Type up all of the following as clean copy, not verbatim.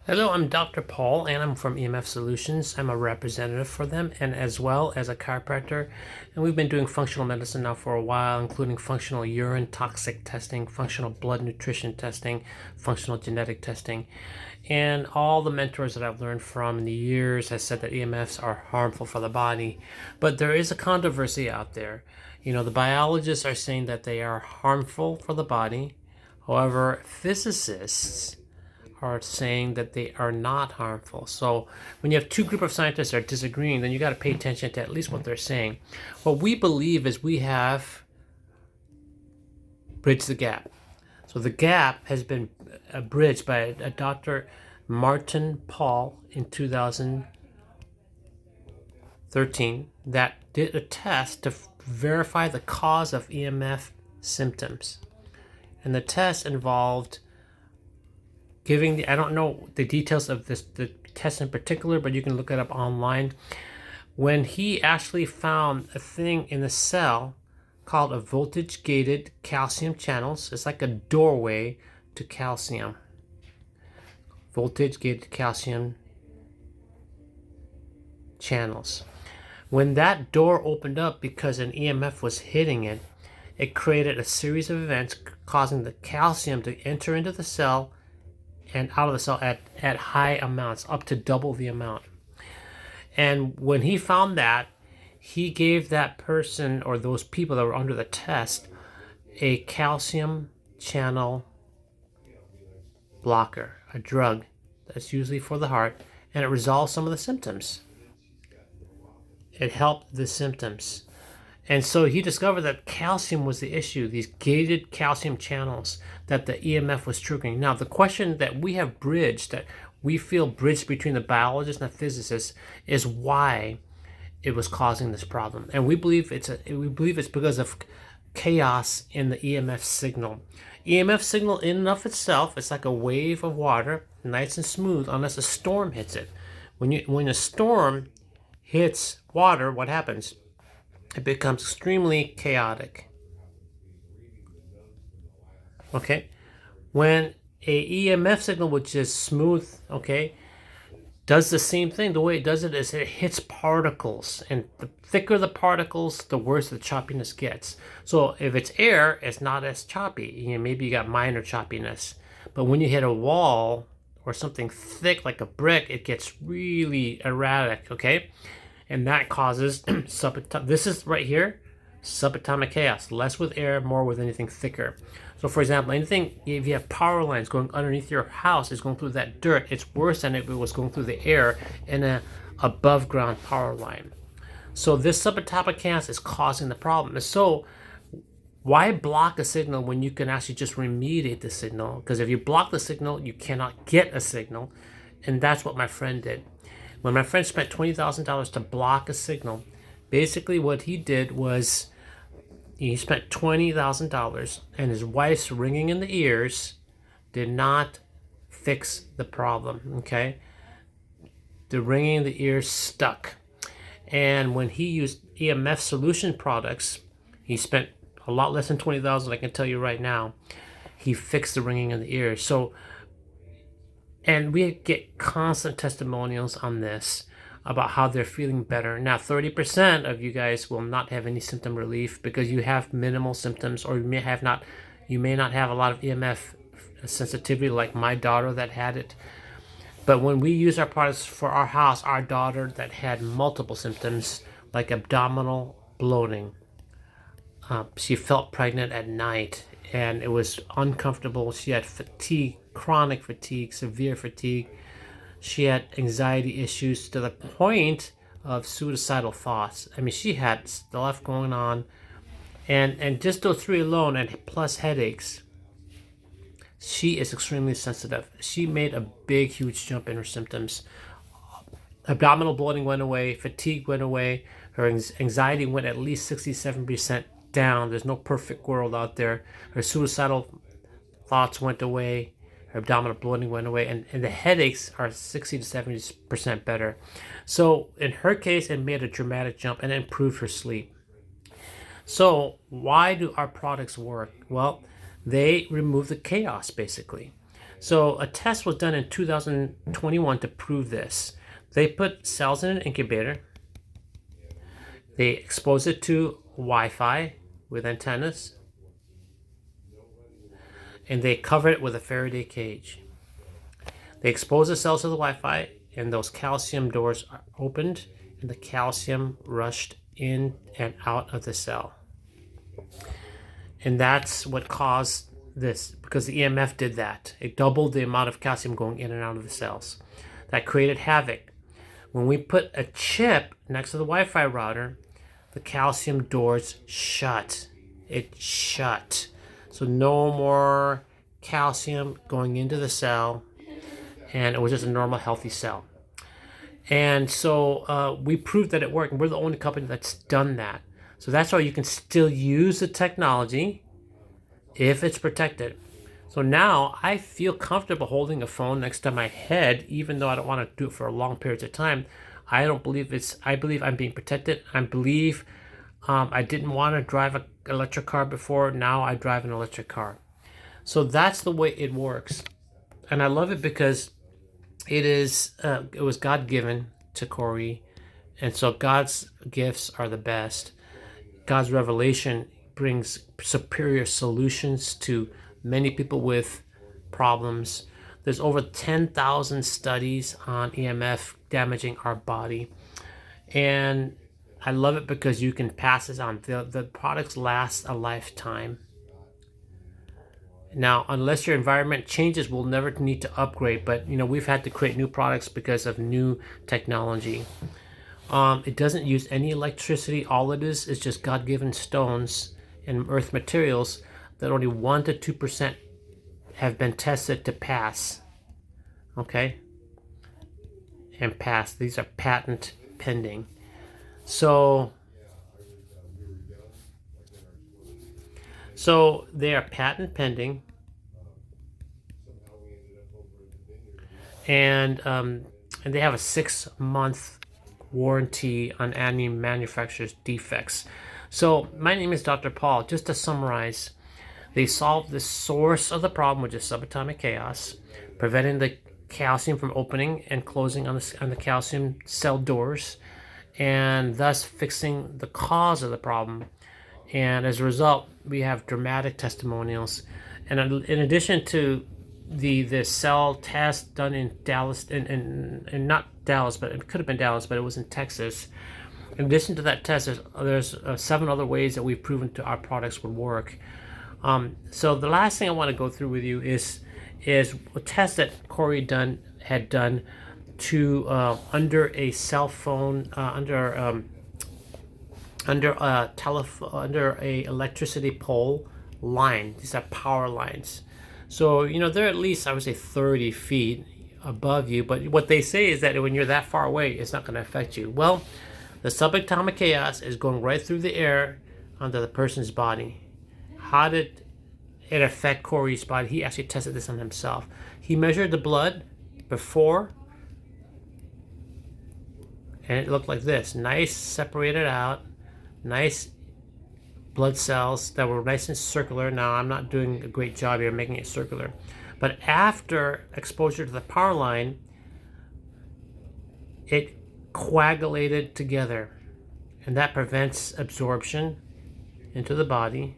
Hello, I'm Dr. Paul, and I'm from EMF Solutions. I'm a representative for them, and as well as a chiropractor. And we've been doing functional medicine now for a while, including functional urine toxic testing, functional blood nutrition testing, functional genetic testing. And all the mentors that I've learned from in the years has said that EMFs are harmful for the body. But there is a controversy out there. The biologists are saying that they are harmful for the body. However, physicists are saying that they are not harmful. So when you have two group of scientists that are disagreeing, then you got to pay attention to at least what they're saying. What we believe is we have bridged the gap. So the gap has been bridged by a Dr. Martin Paul in 2013 that did a test to verify the cause of EMF symptoms. And the test involved I don't know the details of the test in particular, but you can look it up online. When he actually found a thing in the cell called a voltage gated calcium channels. It's like a doorway to calcium. Voltage gated calcium channels. When that door opened up because an EMF was hitting it, it created a series of events causing the calcium to enter into the cell and out of the cell at high amounts, up to double the amount. And when he found that, he gave that person or those people that were under the test a calcium channel blocker, a drug that's usually for the heart, and it resolved some of the symptoms. It helped the symptoms. And so he discovered that calcium was the issue, these gated calcium channels that the EMF was triggering. Now, the question that we have bridged, that we feel bridged between the biologist and the physicist, is why it was causing this problem. And we believe it's because of chaos in the EMF signal. EMF signal in and of itself, it's like a wave of water, nice and smooth, unless a storm hits it. When a storm hits water, what happens? It becomes extremely chaotic. Okay? When a EMF signal, which is smooth, okay, does the same thing, the way it does it is it hits particles. And the thicker the particles, the worse the choppiness gets. So if it's air, it's not as choppy. Maybe you got minor choppiness. But when you hit a wall or something thick like a brick, it gets really erratic, okay? And that causes this is right here, subatomic chaos. Less with air, more with anything thicker. So for example, anything, if you have power lines going underneath your house, is going through that dirt, it's worse than if it was going through the air in a above ground power line. So this subatomic chaos is causing the problem. And so why block a signal when you can actually just remediate the signal? Because if you block the signal, you cannot get a signal. And that's what my friend did. When my friend spent $20,000 to block a signal, basically what he did was he spent $20,000 and his wife's ringing in the ears did not fix the problem, okay? The ringing in the ears stuck. And when he used EMF solution products, he spent a lot less than $20,000, I can tell you right now. He fixed the ringing in the ears. And we get constant testimonials on this about how they're feeling better. Now, 30% of you guys will not have any symptom relief because you have minimal symptoms, or you may not have a lot of EMF sensitivity like my daughter that had it. But when we use our products for our house, our daughter that had multiple symptoms like abdominal bloating, she felt pregnant at night and it was uncomfortable. She had fatigue, chronic fatigue, severe fatigue. She had anxiety issues to the point of suicidal thoughts. I mean, she had stuff going on. And just those three alone, and plus headaches, she is extremely sensitive. She made a big, huge jump in her symptoms. Abdominal bloating went away. Fatigue went away. Her anxiety went at least 67% down. There's no perfect world out there. Her suicidal thoughts went away. Her abdominal bloating went away, and the headaches are 60 to 70% better. So in her case, it made a dramatic jump and improved her sleep. So why do our products work? Well, they remove the chaos, basically. So a test was done in 2021 to prove this. They put cells in an incubator. They expose it to Wi-Fi with antennas, and they cover it with a Faraday cage. They expose the cells to the Wi-Fi, and those calcium doors are opened, and the calcium rushed in and out of the cell. And that's what caused this, because the EMF did that. It doubled the amount of calcium going in and out of the cells. That created havoc. When we put a chip next to the Wi-Fi router, the calcium doors shut. It shut. So no more calcium going into the cell, and it was just a normal, healthy cell. And so we proved that it worked, and we're the only company that's done that. So that's why you can still use the technology if it's protected. So now I feel comfortable holding a phone next to my head, even though I don't want to do it for a long periods of time. I believe I'm being protected. I believe I didn't want to drive an electric car before. Now I drive an electric car. So that's the way it works. And I love it because it was God-given to Corey. And so God's gifts are the best. God's revelation brings superior solutions to many people with problems. There's over 10,000 studies on EMF damaging our body. And I love it because you can pass this on. The products last a lifetime. Now, unless your environment changes, we'll never need to upgrade. But, we've had to create new products because of new technology. It doesn't use any electricity. All it is just God-given stones and earth materials that only 1 to 2% have been tested to pass. Okay? And pass. These are patent pending. So they are patent pending. And they have a 6-month warranty on any manufacturer's defects. So my name is Dr. Paul. Just to summarize, they solved the source of the problem, which is subatomic chaos, preventing the calcium from opening and closing on the calcium cell doors, and thus fixing the cause of the problem. And as a result, we have dramatic testimonials. And in addition to the cell test done in Dallas, and not Dallas, but it could have been Dallas, but it was in Texas. In addition to that test, there's 7 other ways that we've proven our products would work. So the last thing I want to go through with you is a test that Corey had done to under a cell phone, under a electricity pole line. These are power lines. So they're at least, I would say, 30 feet above you. But what they say is that when you're that far away, it's not going to affect you. Well, the subatomic chaos is going right through the air onto the person's body. How did it affect Corey's body? He actually tested this on himself. He measured the blood before, and it looked like this. Nice, separated out, nice blood cells that were nice and circular. Now, I'm not doing a great job here making it circular. But after exposure to the power line, it coagulated together. And that prevents absorption into the body.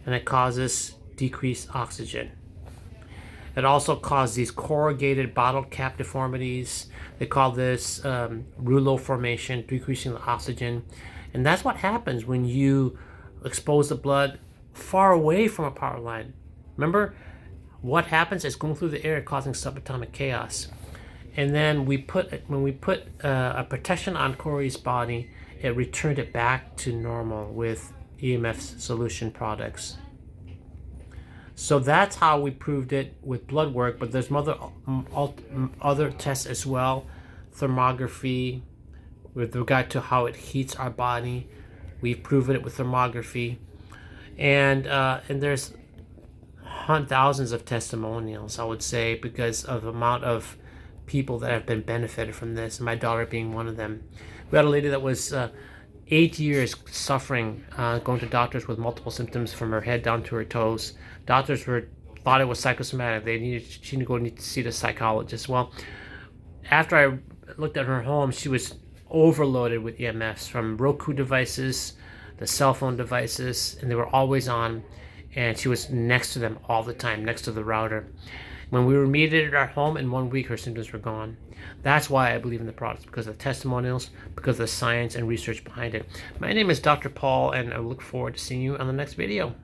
And it causes decreased oxygen. It also causes these corrugated bottle cap deformities. They call this rouleau formation, decreasing the oxygen. And that's what happens when you expose the blood far away from a power line. Remember, what happens is going through the air causing subatomic chaos. And then when we put a protection on Corey's body, it returned it back to normal with EMF solution products. So that's how we proved it with blood work, but there's other tests as well. Thermography, with regard to how it heats our body. We've proven it with thermography. And there's thousands of testimonials, I would say, because of the amount of people that have been benefited from this, and my daughter being one of them. We had a lady that was 8 years suffering, going to doctors with multiple symptoms from her head down to her toes. Doctors were thought it was psychosomatic. She need to see the psychologist. Well, after I looked at her home, she was overloaded with EMFs from Roku devices, the cell phone devices, and they were always on. And she was next to them all the time, next to the router. When we remediated our home, in 1 week, her symptoms were gone. That's why I believe in the products, because of the testimonials, because of the science and research behind it. My name is Dr. Paul, and I look forward to seeing you on the next video.